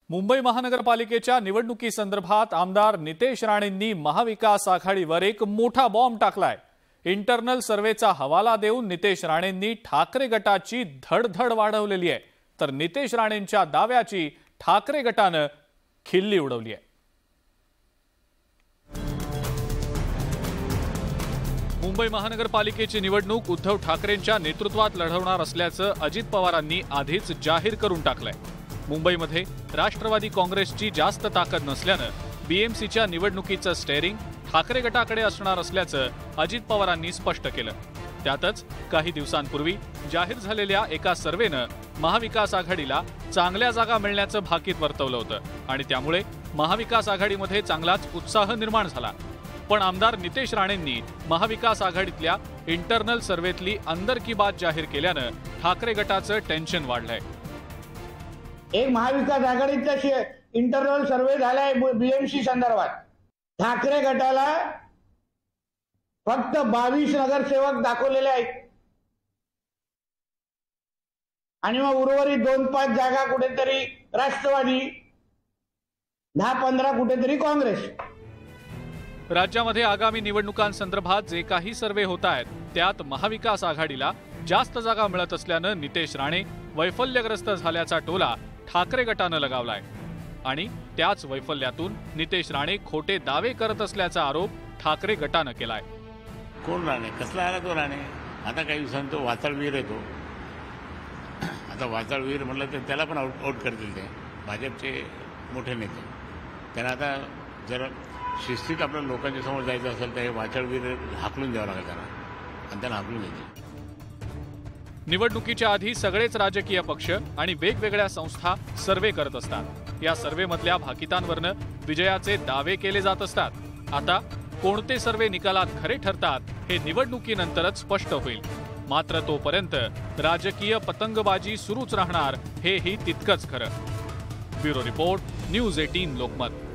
मुंबई महानगरपालिकेच्या निवडणुकीसंदर्भात आमदार नितेश राणेंनी महाविकास आघाडीवर एक मोठा बॉम्ब टाकलाय। इंटरनल सर्वेचा हवाला देऊन नितेश राणेंनी ठाकरे गटाची धडधड वाढवलेली आहे, तर नितेश राणेंच्या दाव्याची ठाकरे गटानं खिल्ली उडवली आहे। मुंबई महानगरपालिकेची निवडणूक उद्धव ठाकरेंच्या नेतृत्वात लढवणार असल्याचं अजित पवारांनी आधीच जाहीर करून टाकलंय। मुंबईमध्ये राष्ट्रवादी काँग्रेसची जास्त ताकद नसल्यानं बीएमसीच्या निवडणुकीचं स्टेअरिंग ठाकरे गटाकडे असणार असल्याचं अजित पवारांनी स्पष्ट केलं। त्यातच काही दिवसांपूर्वी जाहीर झालेल्या एका सर्व्हेनं महाविकास आघाडीला चांगल्या जागा मिळण्याचं भाकीत वर्तवलं होतं आणि त्यामुळे महाविकास आघाडीमध्ये चांगलाच उत्साह निर्माण झाला। पण आमदार नितेश राणेंनी महाविकास आघाडीतल्या इंटरनल सर्व्हेतली अंदर की बात जाहीर केल्यानं ठाकरे गटाचं टेन्शन वाढलंय। एक महाविकास आघाडीचा इंटरनल सर्वे झालाय बीएमसी संदर्भात। ठाकरे गटाला फक्त 22 नगरसेवक दाखवलेले आहेत आणि मग उर्वरित 2-5 जागा कुठेतरी राष्ट्रवादी, 10-15 कुठेतरी काँग्रेस। राज्यामध्ये आगामी निवडणुकांसंदर्भात जे काही सर्वे होत आहेत त्यात महाविकास आघाडीला जास्त जागा मिळत असल्यानं नितेश राणे वैफल्यग्रस्त झाल्याचा टोला ठाकरे गटानं लगावलाय आणि त्याच वैफल्यातून नितेश राणे खोटे दावे करत असल्याचा आरोप ठाकरे गटानं केलाय। कोण राणे, कसला आला तो राणे? आता काही दिवसांनी तो वाचाळवीर येतो। आता वाचाळवीर म्हटलं तर त्याला पण आउट करतील ते भाजपचे मोठे नेते। त्यांना आता जर शिस्तीत आपल्या लोकांच्या समोर जायचं असेल तर हे वाचाळवीर हाकलून द्यावं लागेल त्यांना आणि त्यांना हाकलून देतील। निवडणुकीच्या आधी सगळेच राजकीय पक्ष आणि वेगवेगळ्या संस्था सर्वे करत असतात। या सर्वेमधल्या भाकितांवरनं विजयाचे दावे केले जात असतात। आता कोणते सर्वे निकालात खरे ठरतात हे निवडणुकीनंतरच स्पष्ट होईल। मात्र तोपर्यंत राजकीय पतंगबाजी सुरूच राहणार हेही तितकंच खरं। Bureau report, news 18 Lokmat.